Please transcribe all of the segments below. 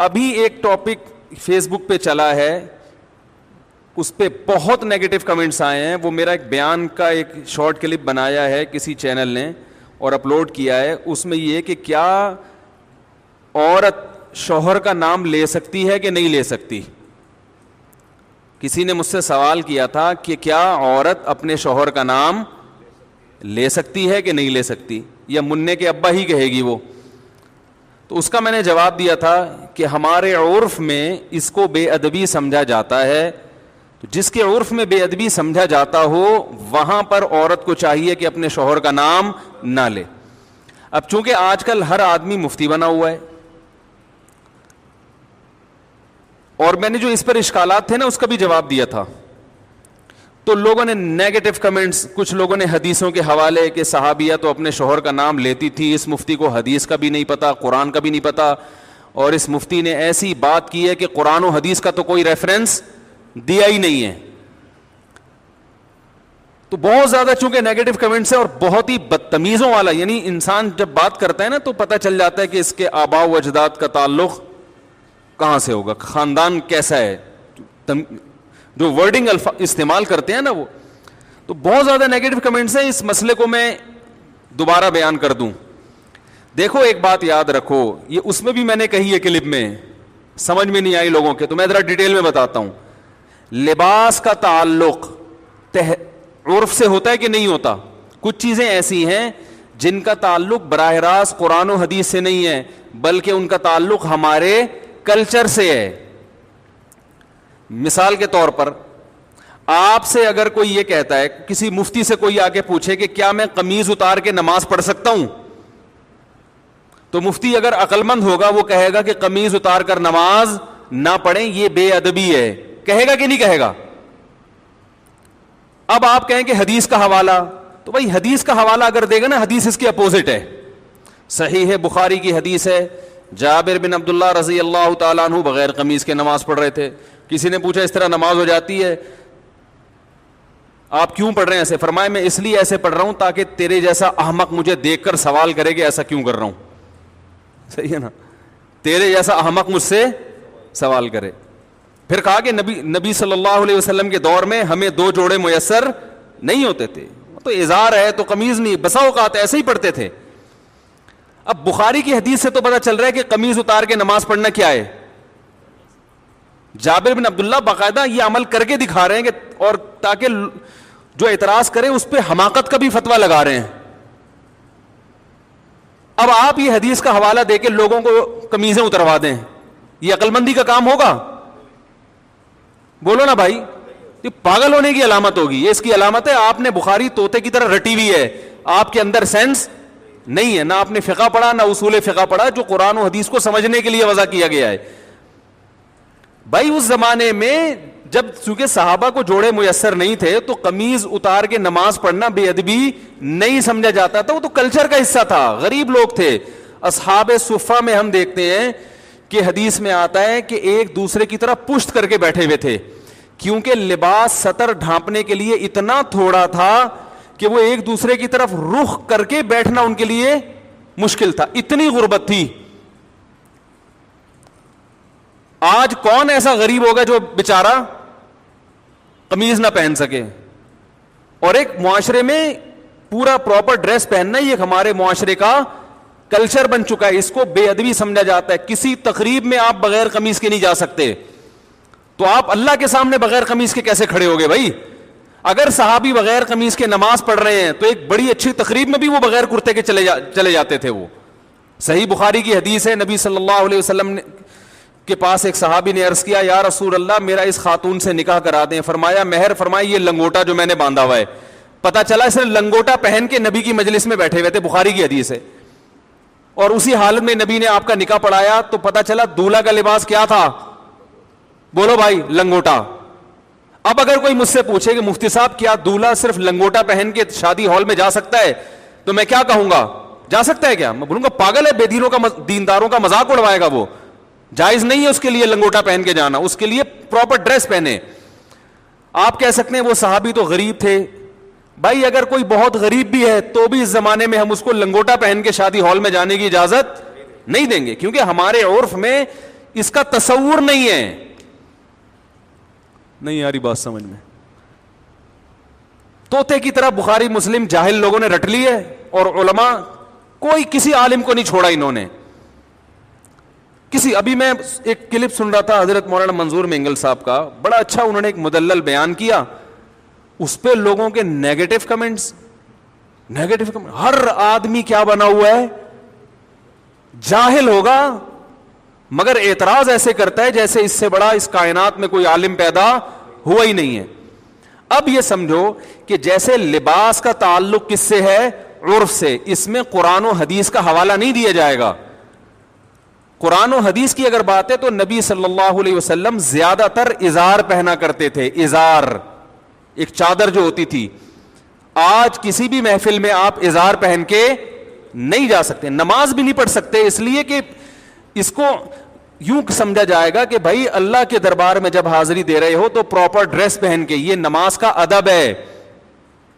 ابھی ایک topic face بک پہ چلا ہے, اس پہ بہت نیگیٹو کمنٹس آئے ہیں. وہ میرا ایک بیان کا ایک شارٹ کلپ بنایا ہے کسی چینل نے اور اپلوڈ کیا ہے. اس میں یہ کہ کیا عورت شوہر کا نام لے سکتی ہے کہ نہیں لے سکتی. کسی نے مجھ سے سوال کیا تھا کہ کیا عورت اپنے شوہر کا نام لے سکتی ہے کہ نہیں لے سکتی, یا منع کے ابا ہی کہے گی وہ. تو اس کا میں نے جواب دیا تھا کہ ہمارے عرف میں اس کو بے ادبی سمجھا جاتا ہے. تو جس کے عرف میں بے ادبی سمجھا جاتا ہو وہاں پر عورت کو چاہیے کہ اپنے شوہر کا نام نہ لے. اب چونکہ آج کل ہر آدمی مفتی بنا ہوا ہے, اور میں نے جو اس پر اشکالات تھے نا اس کا بھی جواب دیا تھا, تو لوگوں نے نیگیٹو کمنٹس, کچھ لوگوں نے حدیثوں کے حوالے کہ صحابیہ تو اپنے شوہر کا نام لیتی تھی, اس مفتی کو حدیث کا بھی نہیں پتا, قرآن کا بھی نہیں پتا, اور اس مفتی نے ایسی بات کی ہے کہ قرآن و حدیث کا تو کوئی ریفرنس دیا ہی نہیں ہے. تو بہت زیادہ چونکہ نیگیٹو کمنٹس ہے اور بہت ہی بدتمیزوں والا, یعنی انسان جب بات کرتا ہے نا تو پتہ چل جاتا ہے کہ اس کے آباء و اجداد کا تعلق کہاں سے ہوگا, خاندان کیسا ہے, جو ورڈنگ استعمال کرتے ہیں نا وہ. تو بہت زیادہ نیگیٹو کمنٹس ہیں. اس مسئلے کو میں دوبارہ بیان کر دوں. دیکھو ایک بات یاد رکھو, یہ اس میں بھی میں نے کہی ہے کلپ میں, سمجھ میں نہیں آئی لوگوں کے, تو میں ذرا ڈیٹیل میں بتاتا ہوں. لباس کا تعلق عرف سے ہوتا ہے کہ نہیں ہوتا. کچھ چیزیں ایسی ہیں جن کا تعلق براہ راست قرآن و حدیث سے نہیں ہے, بلکہ ان کا تعلق ہمارے کلچر سے ہے. مثال کے طور پر آپ سے اگر کوئی یہ کہتا ہے, کسی مفتی سے کوئی آ کے پوچھے کہ کیا میں قمیض اتار کے نماز پڑھ سکتا ہوں, تو مفتی اگر عقل مند ہوگا وہ کہے گا کہ قمیض اتار کر نماز نہ پڑھیں, یہ بے ادبی ہے. کہے گا کہ نہیں کہے گا؟ اب آپ کہیں کہ حدیث کا حوالہ, تو بھائی حدیث کا حوالہ اگر دے گا نا, حدیث اس کے اپوزٹ ہے. صحیح ہے, بخاری کی حدیث ہے, جابر بن عبداللہ رضی اللہ تعالیٰ عنہ بغیر قمیض کے نماز پڑھ رہے تھے. کسی نے پوچھا اس طرح نماز ہو جاتی ہے, آپ کیوں پڑھ رہے ہیں ایسے؟ فرمایا میں اس لیے ایسے پڑھ رہا ہوں تاکہ تیرے جیسا احمق مجھے دیکھ کر سوال کرے کہ ایسا کیوں کر رہا ہوں. صحیح ہے نا, تیرے جیسا احمق مجھ سے سوال کرے. پھر کہا کہ نبی صلی اللہ علیہ وسلم کے دور میں ہمیں 2 جوڑے میسر نہیں ہوتے تھے, تو ازار ہے تو قمیض نہیں, بسا اوقات ایسے ہی پڑھتے تھے. اب بخاری کی حدیث سے تو پتہ چل رہا ہے کہ قمیض اتار کے نماز پڑھنا کیا ہے. جابر بن عبداللہ باقاعدہ یہ عمل کر کے دکھا رہے ہیں کہ, اور تاکہ جو اعتراض کرے اس پہ حماقت کا بھی فتویٰ لگا رہے ہیں. اب آپ یہ حدیث کا حوالہ دے کے لوگوں کو قمیضیں اتروا دیں, یہ عقل مندی کا کام ہوگا؟ بولو نا بھائی, یہ پاگل ہونے کی علامت ہوگی. یہ اس کی علامت ہے آپ نے بخاری طوطے کی طرح رٹی ہوئی ہے, آپ کے اندر سینس نہیں ہے, نہ آپ نے فقہ پڑھا نہ اصول فقہ پڑھا جو قرآن و حدیث کو سمجھنے کے لیے وضع کیا گیا ہے. بھائی اس زمانے میں جب چونکہ صحابہ کو جوڑے میسر نہیں تھے تو قمیض اتار کے نماز پڑھنا بے ادبی نہیں سمجھا جاتا تھا, وہ تو کلچر کا حصہ تھا, غریب لوگ تھے. اصحاب صفہ میں ہم دیکھتے ہیں کہ حدیث میں آتا ہے کہ ایک دوسرے کی طرح پشت کر کے بیٹھے ہوئے تھے, کیونکہ لباس سطر ڈھانپنے کے لیے اتنا تھوڑا تھا کہ وہ ایک دوسرے کی طرف رخ کر کے بیٹھنا ان کے لیے مشکل تھا, اتنی غربت تھی. آج کون ایسا غریب ہوگا جو بیچارہ قمیض نہ پہن سکے؟ اور ایک معاشرے میں پورا پراپر ڈریس پہننا یہ ہمارے معاشرے کا کلچر بن چکا ہے, اس کو بے ادبی سمجھا جاتا ہے. کسی تقریب میں آپ بغیر قمیض کے نہیں جا سکتے, تو آپ اللہ کے سامنے بغیر قمیض کے کیسے کھڑے ہوگے بھائی؟ اگر صحابی بغیر قمیض کے نماز پڑھ رہے ہیں تو ایک بڑی اچھی تقریب میں بھی وہ بغیر کرتے کے چلے جاتے تھے. وہ صحیح بخاری کی حدیث ہے, نبی صلی اللہ علیہ وسلم کے پاس ایک صحابی نے عرض کیا, یا رسول اللہ میرا اس خاتون سے نکاح کرا دیں. فرمایا مہر فرمائی یہ لنگوٹا جو میں نے باندھا ہوا ہے. پتا چلا اس نے لنگوٹا پہن کے نبی کی مجلس میں بیٹھے ہوئے تھے, بخاری کی حدیث ہے, اور اسی حالت میں نبی نے آپ کا نکاح پڑھایا تو پتا چلا دولہا کا لباس کیا تھا؟ بولو بھائی, لنگوٹا. اب اگر کوئی مجھ سے پوچھے کہ مفتی صاحب کیا دولہا صرف لنگوٹا پہن کے شادی ہال میں جا سکتا ہے, تو میں کیا کہوں گا؟ جا سکتا ہے کیا؟ میں بولوں گا پاگل ہے, بے دینوں کا دینداروں کا مذاق اڑوائے گا. وہ جائز نہیں ہے اس کے لیے لنگوٹا پہن کے جانا, اس کے لیے پراپر ڈریس پہنے. آپ کہہ سکتے ہیں وہ صحابی تو غریب تھے. بھائی اگر کوئی بہت غریب بھی ہے تو بھی اس زمانے میں ہم اس کو لنگوٹا پہن کے شادی ہال میں جانے کی اجازت نہیں دیں گے, کیونکہ ہمارے عرف میں اس کا تصور نہیں ہے. نہیں یاری بات سمجھ میں؟ طوطے کی طرح بخاری مسلم جاہل لوگوں نے رٹ لی ہے, اور علماء کوئی کسی عالم کو نہیں چھوڑا انہوں نے. ابھی میں ایک کلپ سن رہا تھا حضرت مولانا منظور مینگل صاحب کا, بڑا اچھا انہوں نے ایک مدلل بیان کیا, اس پہ لوگوں کے نیگیٹو کمنٹس. ہر آدمی کیا بنا ہوا ہے, جاہل ہوگا, مگر اعتراض ایسے کرتا ہے جیسے اس سے بڑا اس کائنات میں کوئی عالم پیدا ہوا ہی نہیں ہے. اب یہ سمجھو کہ جیسے لباس کا تعلق کس سے ہے, عرف سے, اس میں قرآن و حدیث کا حوالہ نہیں دیا جائے گا. قرآن و حدیث کی اگر بات ہے تو نبی صلی اللہ علیہ وسلم زیادہ تر ازار پہنا کرتے تھے. ازار ایک چادر جو ہوتی تھی. آج کسی بھی محفل میں آپ ازار پہن کے نہیں جا سکتے, نماز بھی نہیں پڑھ سکتے, اس لیے کہ اس کو یوں سمجھا جائے گا کہ بھائی اللہ کے دربار میں جب حاضری دے رہے ہو تو پراپر ڈریس پہن کے, یہ نماز کا ادب ہے.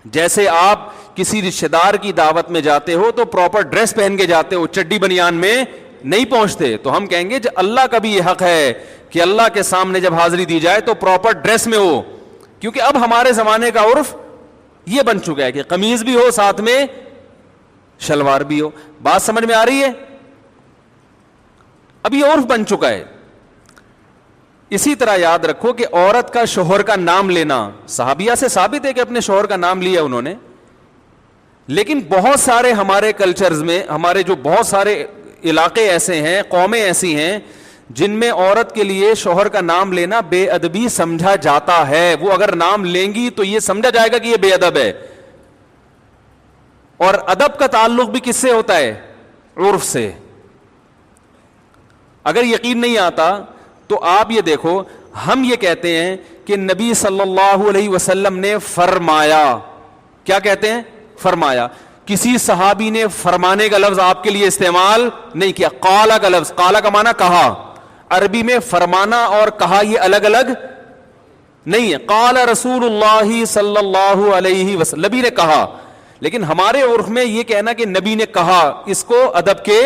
جیسے آپ کسی رشتہ دار کی دعوت میں جاتے ہو تو پراپر ڈریس پہن کے جاتے ہو, چڈی بنیان میں نہیں پہنچتے. تو ہم کہیں گے جو اللہ کا بھی یہ حق ہے کہ اللہ کے سامنے جب حاضری دی جائے تو پراپر ڈریس میں ہو, کیونکہ اب ہمارے زمانے کا عرف یہ بن چکا ہے کہ قمیض بھی ہو ساتھ میں شلوار بھی ہو. بات سمجھ میں آ رہی ہے؟ اب یہ عرف بن چکا ہے. اسی طرح یاد رکھو کہ عورت کا شوہر کا نام لینا صحابیہ سے ثابت ہے کہ اپنے شوہر کا نام لیا انہوں نے, لیکن بہت سارے ہمارے کلچرز میں, ہمارے جو بہت سارے علاقے ایسے ہیں, قومیں ایسی ہیں جن میں عورت کے لیے شوہر کا نام لینا بے ادبی سمجھا جاتا ہے. وہ اگر نام لیں گی تو یہ سمجھا جائے گا کہ یہ بے ادب ہے. اور ادب کا تعلق بھی کس سے ہوتا ہے؟ عرف سے. اگر یقین نہیں آتا تو آپ یہ دیکھو, ہم یہ کہتے ہیں کہ نبی صلی اللہ علیہ وسلم نے فرمایا. کیا کہتے ہیں؟ فرمایا. کسی صحابی نے فرمانے کا لفظ آپ کے لیے استعمال نہیں کیا. قالا کا لفظ, قالا کا معنی کہا. عربی میں فرمانا اور کہا یہ الگ الگ نہیں ہے. قال رسول اللہ صلی اللہ علیہ وسلم, نبی نے کہا. لیکن ہمارے عرف میں یہ کہنا کہ نبی نے کہا, اس کو ادب کے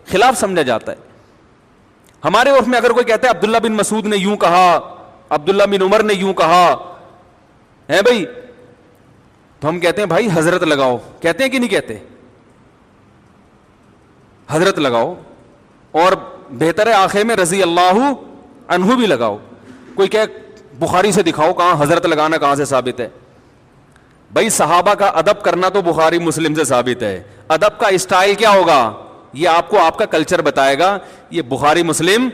خلاف سمجھا جاتا ہے. ہمارے عرف میں اگر کوئی کہتا ہے عبداللہ بن مسعود نے یوں کہا, عبداللہ بن عمر نے یوں کہا ہے بھائی, تو ہم کہتے ہیں بھائی حضرت لگاؤ. کہتے ہیں کہ نہیں کہتے؟ حضرت لگاؤ, اور بہتر ہے آخر میں رضی اللہ عنہ بھی لگاؤ. کوئی کہ بخاری سے دکھاؤ کہاں حضرت لگانا کہاں سے ثابت ہے. بھائی صحابہ کا ادب کرنا تو بخاری مسلم سے ثابت ہے. ادب کا اسٹائل کیا ہوگا یہ آپ کو آپ کا کلچر بتائے گا, یہ بخاری مسلم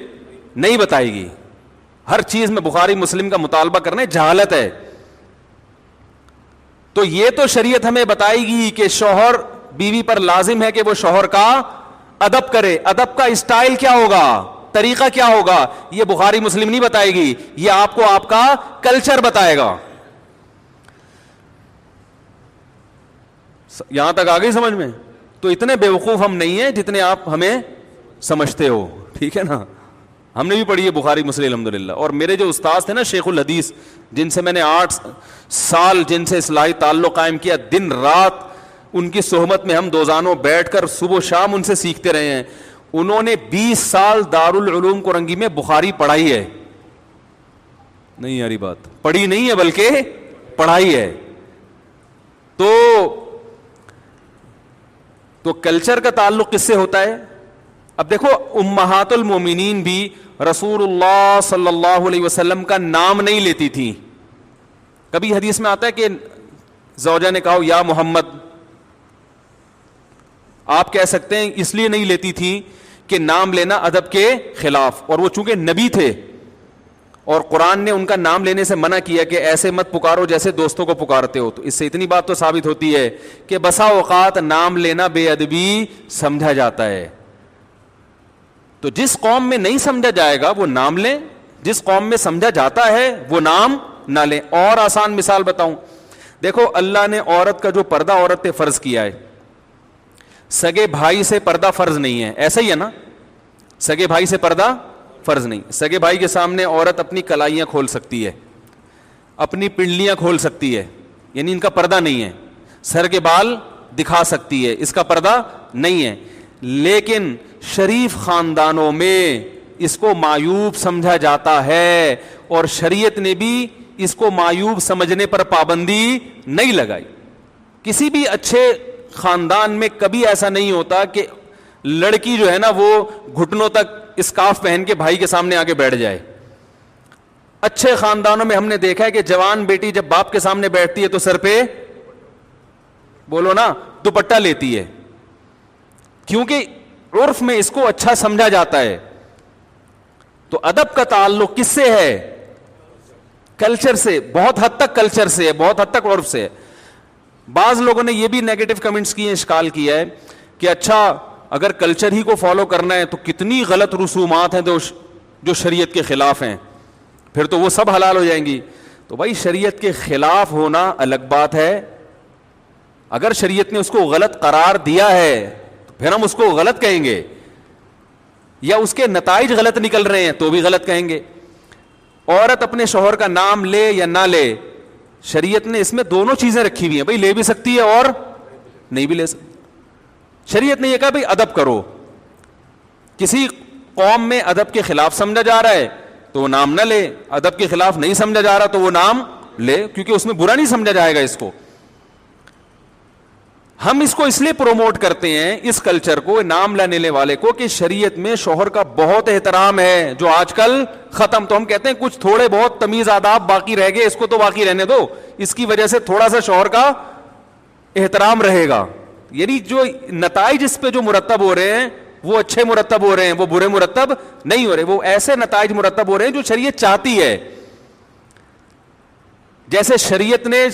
نہیں بتائے گی. ہر چیز میں بخاری مسلم کا مطالبہ کرنا جہالت ہے. تو یہ تو شریعت ہمیں بتائے گی کہ شوہر بیوی پر لازم ہے کہ وہ شوہر کا ادب کرے. ادب کا اسٹائل کیا ہوگا, طریقہ کیا ہوگا, یہ بخاری مسلم نہیں بتائے گی, یہ آپ کو آپ کا کلچر بتائے گا. یہاں تک آ گئی سمجھ میں؟ تو اتنے بیوقوف ہم نہیں ہیں جتنے آپ ہمیں سمجھتے ہو, ٹھیک ہے نا. ہم نے بھی پڑھی ہے بخاری مسلم الحمدللہ. اور میرے جو استاد تھے نا شیخ الحدیث, جن سے میں نے 8 سال جن سے اصلاحی تعلق قائم کیا, دن رات ان کی صحبت میں ہم دوزانوں بیٹھ کر صبح و شام ان سے سیکھتے رہے ہیں. انہوں نے 20 سال دارالعلوم کورنگی میں بخاری پڑھائی ہے. نہیں یاری بات, پڑھی نہیں ہے بلکہ پڑھائی ہے. تو کلچر کا تعلق کس سے ہوتا ہے؟ اب دیکھو امہات المومنین بھی رسول اللہ صلی اللہ علیہ وسلم کا نام نہیں لیتی تھی. کبھی حدیث میں آتا ہے کہ زوجہ نے کہا یا محمد, آپ کہہ سکتے ہیں اس لیے نہیں لیتی تھی کہ نام لینا ادب کے خلاف, اور وہ چونکہ نبی تھے اور قرآن نے ان کا نام لینے سے منع کیا کہ ایسے مت پکارو جیسے دوستوں کو پکارتے ہو. تو اس سے اتنی بات تو ثابت ہوتی ہے کہ بسا اوقات نام لینا بے ادبی سمجھا جاتا ہے. تو جس قوم میں نہیں سمجھا جائے گا وہ نام لیں, جس قوم میں سمجھا جاتا ہے وہ نام نہ لیں. اور آسان مثال بتاؤں, دیکھو اللہ نے عورت کا جو پردہ عورت پہ فرض کیا ہے, سگے بھائی سے پردہ فرض نہیں ہے, ایسا ہی ہے نا. سگے بھائی سے پردہ فرض نہیں. سگے بھائی کے سامنے عورت اپنی کلائیاں کھول سکتی ہے, اپنی پنڈلیاں کھول سکتی ہے, یعنی ان کا پردہ نہیں ہے. سر کے بال دکھا سکتی ہے, اس کا پردہ نہیں ہے. لیکن شریف خاندانوں میں اس کو معیوب سمجھا جاتا ہے, اور شریعت نے بھی اس کو معیوب سمجھنے پر پابندی نہیں لگائی. کسی بھی اچھے خاندان میں کبھی ایسا نہیں ہوتا کہ لڑکی جو ہے نا وہ گھٹنوں تک اسکارف پہن کے بھائی کے سامنے آ کے بیٹھ جائے. اچھے خاندانوں میں ہم نے دیکھا ہے کہ جوان بیٹی جب باپ کے سامنے بیٹھتی ہے تو سر پہ, بولو نا, دوپٹہ لیتی ہے, کیونکہ عرف میں اس کو اچھا سمجھا جاتا ہے. تو ادب کا تعلق کس سے ہے؟ کلچر سے, بہت حد تک کلچر سے ہے, بہت حد تک عرف سے ہے. بعض لوگوں نے یہ بھی نیگیٹو کمنٹس کیے, اشکال کیا ہے کہ اچھا اگر کلچر ہی کو فالو کرنا ہے تو کتنی غلط رسومات ہیں جو شریعت کے خلاف ہیں, پھر تو وہ سب حلال ہو جائیں گی. تو بھائی شریعت کے خلاف ہونا الگ بات ہے, اگر شریعت نے اس کو غلط قرار دیا ہے تو پھر ہم اس کو غلط کہیں گے, یا اس کے نتائج غلط نکل رہے ہیں تو بھی غلط کہیں گے. عورت اپنے شوہر کا نام لے یا نہ لے, شریعت نے اس میں دونوں چیزیں رکھی ہوئی ہیں, بھائی لے بھی سکتی ہے اور نہیں بھی لے سکتی. شریعت نے یہ کہا بھائی ادب کرو, کسی قوم میں ادب کے خلاف سمجھا جا رہا ہے تو وہ نام نہ لے, ادب کے خلاف نہیں سمجھا جا رہا تو وہ نام لے, کیونکہ اس میں برا نہیں سمجھا جائے گا اس کو. ہم اس کو اس لیے پروموٹ کرتے ہیں اس کلچر کو, نام لینے والے کو, کہ شریعت میں شوہر کا بہت احترام ہے جو آج کل ختم. تو ہم کہتے ہیں کچھ تھوڑے بہت تمیز آداب باقی رہ گئے, اس کو تو باقی رہنے دو, اس کی وجہ سے تھوڑا سا شوہر کا احترام رہے گا. یعنی جو نتائج اس پہ جو مرتب ہو رہے ہیں وہ اچھے مرتب ہو رہے ہیں, وہ برے مرتب نہیں ہو رہے, وہ ایسے نتائج مرتب ہو رہے ہیں جو شریعت چاہتی ہے. جیسے شریعت نے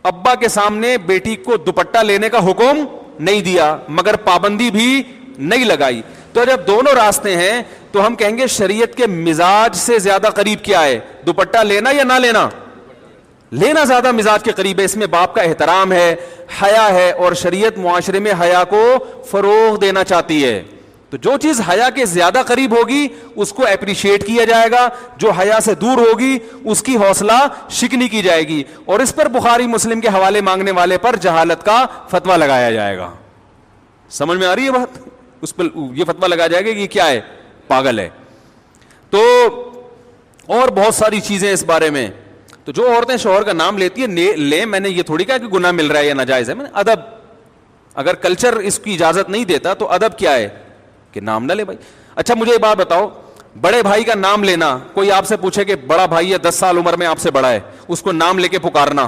ابا کے سامنے بیٹی کو دوپٹہ لینے کا حکم نہیں دیا مگر پابندی بھی نہیں لگائی. تو جب دونوں راستے ہیں تو ہم کہیں گے شریعت کے مزاج سے زیادہ قریب کیا ہے, دوپٹہ لینا یا نہ لینا؟ لینا زیادہ مزاج کے قریب ہے. اس میں باپ کا احترام ہے, حیا ہے, اور شریعت معاشرے میں حیا کو فروغ دینا چاہتی ہے. تو جو چیز حیا کے زیادہ قریب ہوگی اس کو اپریشیٹ کیا جائے گا, جو حیا سے دور ہوگی اس کی حوصلہ شکنی کی جائے گی, اور اس پر بخاری مسلم کے حوالے مانگنے والے پر جہالت کا فتویٰ لگایا جائے گا. سمجھ میں آ رہی ہے بات؟ اس پر یہ فتویٰ لگایا جائے گا کہ یہ کیا ہے, پاگل ہے. تو اور بہت ساری چیزیں اس بارے میں. تو جو عورتیں شوہر کا نام لیتی ہیں لیں, میں نے یہ تھوڑی کہا کہ گناہ مل رہا ہے یا ناجائز ہے, میں نے ادب, اگر کلچر اس کی اجازت نہیں دیتا تو ادب کیا ہے کہ نام نہ لے بھائی. اچھا مجھے یہ بات بتاؤ, بڑے بھائی کا نام لینا, کوئی آپ سے پوچھے کہ بڑا بھائی ہے 10 سال عمر میں آپ سے بڑا ہے, اس کو نام لے کے پکارنا,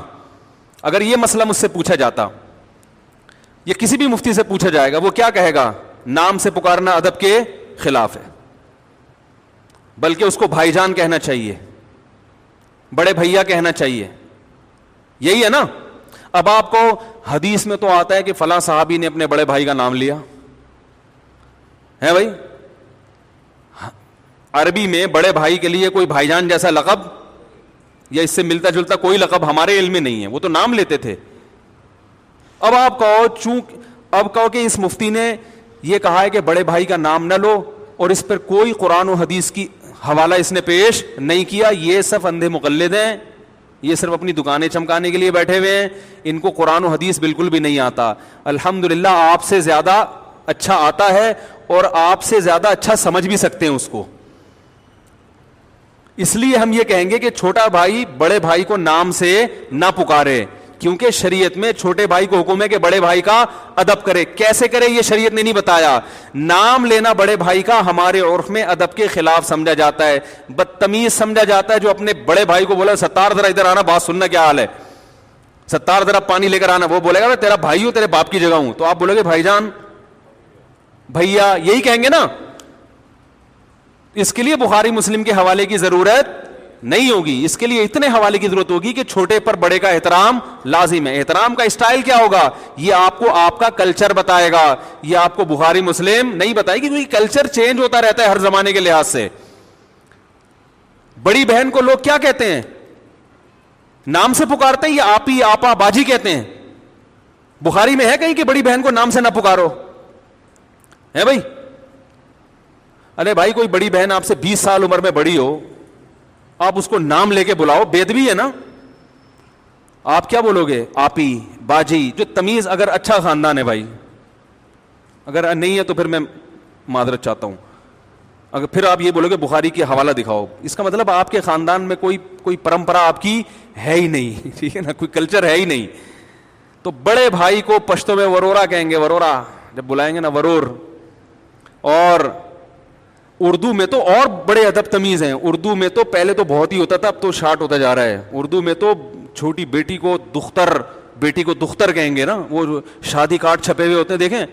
اگر یہ مسئلہ مجھ سے پوچھا جاتا یا کسی بھی مفتی سے پوچھا جائے گا, وہ کیا کہے گا؟ نام سے پکارنا ادب کے خلاف ہے, بلکہ اس کو بھائی جان کہنا چاہیے, بڑے بھیا کہنا چاہیے, یہی ہے نا. اب آپ کو حدیث میں تو آتا ہے کہ فلاں صحابی نے اپنے بڑے بھائی کا نام لیا ہے بھائی, عربی میں بڑے بھائی کے لیے کوئی بھائی جان جیسا لقب یا اس سے ملتا جلتا کوئی لقب ہمارے علم میں نہیں ہے, وہ تو نام لیتے تھے. اب آپ کہو کہ اس مفتی نے یہ کہا ہے کہ بڑے بھائی کا نام نہ لو, اور اس پر کوئی قرآن و حدیث کی حوالہ اس نے پیش نہیں کیا, یہ سب اندھے مقلد ہیں, یہ صرف اپنی دکانیں چمکانے کے لیے بیٹھے ہوئے ہیں, ان کو قرآن و حدیث بالکل بھی نہیں آتا. الحمدللہ آپ سے زیادہ اچھا آتا ہے, اور آپ سے زیادہ اچھا سمجھ بھی سکتے ہیں اس کو. اس لیے ہم یہ کہیں گے کہ چھوٹا بھائی بڑے بھائی کو نام سے نہ پکارے, کیونکہ شریعت میں چھوٹے بھائی کو حکم ہے کہ بڑے بھائی کا ادب کرے. کیسے کرے یہ شریعت نے نہیں بتایا. نام لینا بڑے بھائی کا ہمارے عرف میں ادب کے خلاف سمجھا جاتا ہے, بدتمیز سمجھا جاتا ہے. جو اپنے بڑے بھائی کو بولا ستار ذرا ادھر آنا, بات سننا کیا حال ہے, ستار ذرا پانی لے کر آنا, وہ بولے گا میں تیرا بھائی ہوں, تیرے باپ کی جگہ ہوں, تو آپ بولو گے بھائی جان, بھیا, یہی کہیں گے نا. اس کے لیے بخاری مسلم کے حوالے کی ضرورت نہیں ہوگی, اس کے لیے اتنے حوالے کی ضرورت ہوگی کہ چھوٹے پر بڑے کا احترام لازم ہے. احترام کا اسٹائل کیا ہوگا یہ آپ کو آپ کا کلچر بتائے گا, یہ آپ کو بخاری مسلم نہیں بتائے گی, کیونکہ کلچر چینج ہوتا رہتا ہے ہر زمانے کے لحاظ سے. بڑی بہن کو لوگ کیا کہتے ہیں, نام سے پکارتے ہیں یا آپی آپا باجی کہتے ہیں؟ بخاری میں ہے کہیں کہ بڑی بہن کو نام سے نہ پکارو ہے بھائی؟ ارے بھائی کوئی بڑی بہن آپ سے 20 سال عمر میں بڑی ہو, آپ اس کو نام لے کے بلاؤ, بے ادبی ہے نا. آپ کیا بولو گے؟ آپی باجی. جو تمیز, اگر اچھا خاندان ہے بھائی, اگر نہیں ہے تو پھر میں معذرت چاہتا ہوں, اگر پھر آپ یہ بولو گے بخاری کی حوالہ دکھاؤ، اس کا مطلب آپ کے خاندان میں کوئی پرمپرا آپ کی ہے ہی نہیں، ٹھیک ہے نا، کوئی کلچر ہے ہی نہیں. تو بڑے بھائی کو پشتو میں ورورا کہیں گے، ورورا جب بلائیں گے نا ورور. اور اردو میں تو اور بڑے ادب تمیز ہیں. اردو میں تو پہلے تو بہت ہی ہوتا تھا، اب تو شارٹ ہوتا جا رہا ہے. اردو میں تو چھوٹی بیٹی کو دختر، بیٹی کو دختر کہیں گے نا، وہ شادی کارڈ چھپے ہوئے ہوتے ہیں دیکھیں.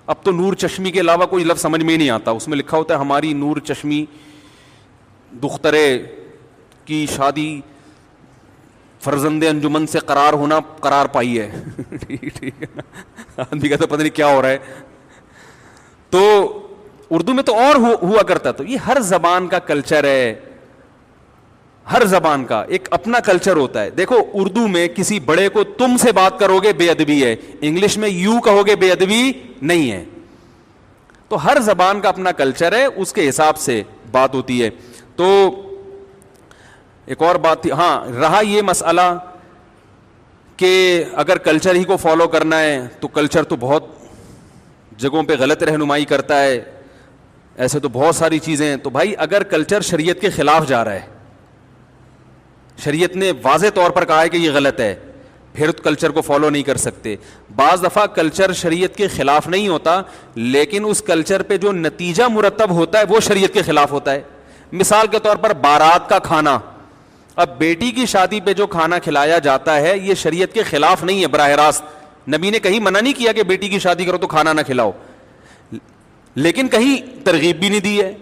اب تو نور چشمی کے علاوہ کوئی لفظ سمجھ میں ہی نہیں آتا. اس میں لکھا ہوتا ہے ہماری نور چشمی دخترے کی شادی فرزند انجمن سے قرار ہونا قرار پائی ہے. ٹھیک ہے نا، آدمی کا تو پتہ نہیں کیا ہو رہا ہے. تو اردو میں تو اور ہوا کرتا. تو یہ ہر زبان کا کلچر ہے، ہر زبان کا ایک اپنا کلچر ہوتا ہے. دیکھو اردو میں کسی بڑے کو تم سے بات کرو گے بے ادبی ہے، انگلش میں یو کہو گے بے ادبی نہیں ہے. تو ہر زبان کا اپنا کلچر ہے، اس کے حساب سے بات ہوتی ہے. تو ایک اور بات تھی، ہاں رہا یہ مسئلہ کہ اگر کلچر ہی کو فالو کرنا ہے تو کلچر تو بہت جگہوں پہ غلط رہنمائی کرتا ہے. ایسے تو بہت ساری چیزیں ہیں. تو بھائی اگر کلچر شریعت کے خلاف جا رہا ہے، شریعت نے واضح طور پر کہا ہے کہ یہ غلط ہے، پھر کلچر کو فالو نہیں کر سکتے. بعض دفعہ کلچر شریعت کے خلاف نہیں ہوتا، لیکن اس کلچر پہ جو نتیجہ مرتب ہوتا ہے وہ شریعت کے خلاف ہوتا ہے. مثال کے طور پر بارات کا کھانا، اب بیٹی کی شادی پہ جو کھانا کھلایا جاتا ہے یہ شریعت کے خلاف نہیں ہے براہ راست. نبی نے کہیں منع نہیں کیا کہ بیٹی کی شادی کرو تو کھانا نہ کھلاؤ، لیکن کہیں ترغیب بھی نہیں دی ہے،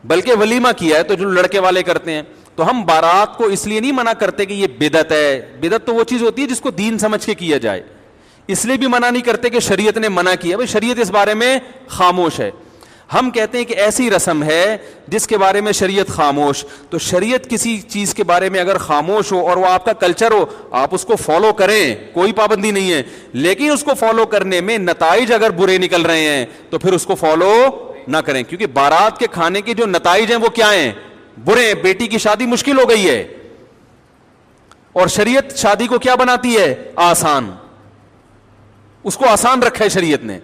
بلکہ ولیمہ کیا ہے تو جو لڑکے والے کرتے ہیں. تو ہم بارات کو اس لیے نہیں منع کرتے کہ یہ بدعت ہے. بدعت تو وہ چیز ہوتی ہے جس کو دین سمجھ کے کیا جائے. اس لیے بھی منع نہیں کرتے کہ شریعت نے منع کیا. بھائی شریعت اس بارے میں خاموش ہے. ہم کہتے ہیں کہ ایسی رسم ہے جس کے بارے میں شریعت خاموش. تو شریعت کسی چیز کے بارے میں اگر خاموش ہو اور وہ آپ کا کلچر ہو، آپ اس کو فالو کریں، کوئی پابندی نہیں ہے. لیکن اس کو فالو کرنے میں نتائج اگر برے نکل رہے ہیں تو پھر اس کو فالو نہ کریں. کیونکہ بارات کے کھانے کے جو نتائج ہیں وہ کیا ہیں؟ برے ہیں. بیٹی کی شادی مشکل ہو گئی ہے، اور شریعت شادی کو کیا بناتی ہے؟ آسان. اس کو آسان رکھا ہے شریعت نے،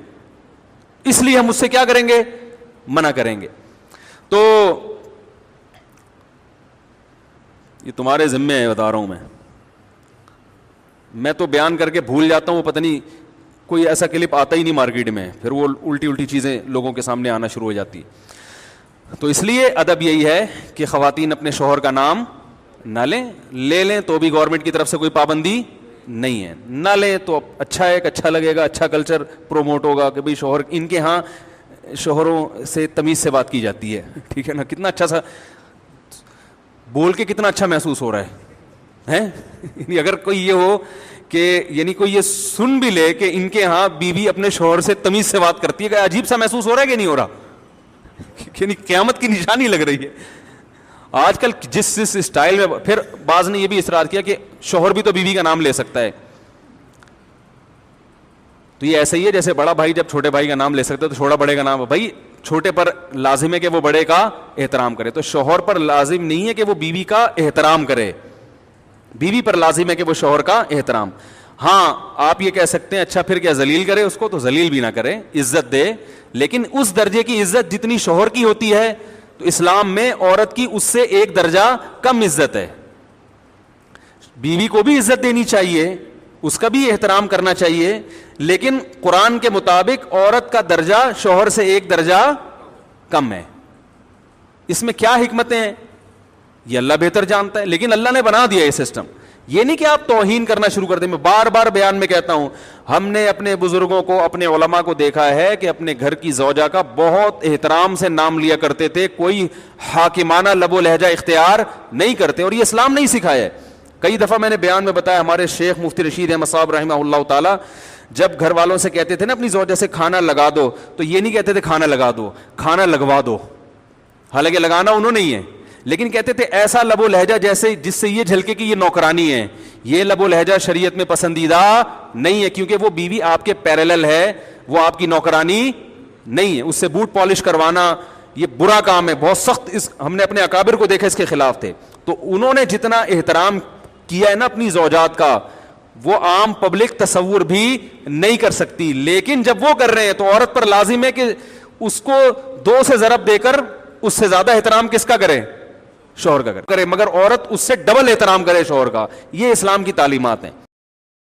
اس لیے ہم اس سے کیا کریں گے؟ منع کریں گے. تو یہ تمہارے ذمے ہے، بتا رہا ہوں میں تو بیان کر کے بھول جاتا ہوں، پتہ نہیں کوئی ایسا کلپ آتا ہی نہیں مارکیٹ میں، پھر وہ الٹی چیزیں لوگوں کے سامنے آنا شروع ہو جاتی. تو اس لیے ادب یہی ہے کہ خواتین اپنے شوہر کا نام نہ لے لیں تو بھی گورنمنٹ کی طرف سے کوئی پابندی نہیں ہے. نہ لیں تو اچھا ہے، اچھا لگے گا، اچھا کلچر پروموٹ ہوگا کہ بھئی شوہر، ان کے ہاں شوہروں سے تمیز سے بات کی جاتی ہے. ٹھیک ہے نا، کتنا اچھا سا بول کے کتنا اچھا محسوس ہو رہا ہے. یعنی اگر کوئی یہ ہو کہ یعنی کوئی یہ سن بھی لے کہ ان کے ہاں بیوی اپنے شوہر سے تمیز سے بات کرتی ہے، کہ عجیب سا محسوس ہو رہا ہے کہ نہیں ہو رہا؟ یعنی قیامت کی نشانی لگ رہی ہے آج کل جس اسٹائل میں. پھر بعض نے یہ بھی اصرار کیا کہ شوہر بھی تو بیوی کا نام لے سکتا ہے. تو یہ ایسا ہی ہے جیسے بڑا بھائی جب چھوٹے بھائی کا نام لے سکتا ہے تو چھوٹا بڑے کا نام. بھائی چھوٹے پر لازم ہے کہ وہ بڑے کا احترام کرے، تو شوہر پر لازم نہیں ہے کہ وہ بیوی کا احترام کرے، بیوی پر لازم ہے کہ وہ شوہر کا احترام. ہاں آپ یہ کہہ سکتے ہیں اچھا پھر کیا ذلیل کرے اس کو؟ تو ذلیل بھی نہ کرے، عزت دے، لیکن اس درجے کی عزت جتنی شوہر کی ہوتی ہے تو اسلام میں عورت کی اس سے ایک درجہ کم عزت ہے. بیوی کو بھی عزت دینی چاہیے، اس کا بھی احترام کرنا چاہیے، لیکن قرآن کے مطابق عورت کا درجہ شوہر سے ایک درجہ کم ہے. اس میں کیا حکمتیں ہیں یہ اللہ بہتر جانتا ہے، لیکن اللہ نے بنا دیا یہ سسٹم. یہ نہیں کہ آپ توہین کرنا شروع کر دیں. میں بار بار بیان میں کہتا ہوں، ہم نے اپنے بزرگوں کو، اپنے علماء کو دیکھا ہے کہ اپنے گھر کی زوجہ کا بہت احترام سے نام لیا کرتے تھے، کوئی حاکمانہ لب و لہجہ اختیار نہیں کرتے، اور یہ اسلام نہیں سکھایا ہے. کئی دفعہ میں نے بیان میں بتایا، ہمارے شیخ مفتی رشید احمد صاحب رحمہ اللہ تعالی جب گھر والوں سے کہتے تھے نا اپنی زوجہ سے کھانا لگا دو، تو یہ نہیں کہتے تھے کھانا لگا دو، کھانا لگوا دو. حالانکہ لگانا انہوں نے ہی ہے، لیکن کہتے تھے ایسا لب و لہجہ جیسے جس سے یہ جھلکے کہ یہ نوکرانی ہے. یہ لب و لہجہ شریعت میں پسندیدہ نہیں ہے، کیونکہ وہ بیوی آپ کے پیرالل ہے، وہ آپ کی نوکرانی نہیں ہے. اس سے بوٹ پالش کروانا یہ برا کام ہے، بہت سخت. ہم نے اپنے اکابر کو دیکھا اس کے خلاف تھے. تو انہوں نے جتنا احترام کیا ہے نا اپنی زوجات کا، وہ عام پبلک تصور بھی نہیں کر سکتی. لیکن جب وہ کر رہے ہیں تو عورت پر لازم ہے کہ اس کو 2 سے ضرب دے کر اس سے زیادہ احترام کس کا کرے؟ شوہر کا کرے، مگر عورت اس سے ڈبل احترام کرے شوہر کا. یہ اسلام کی تعلیمات ہیں.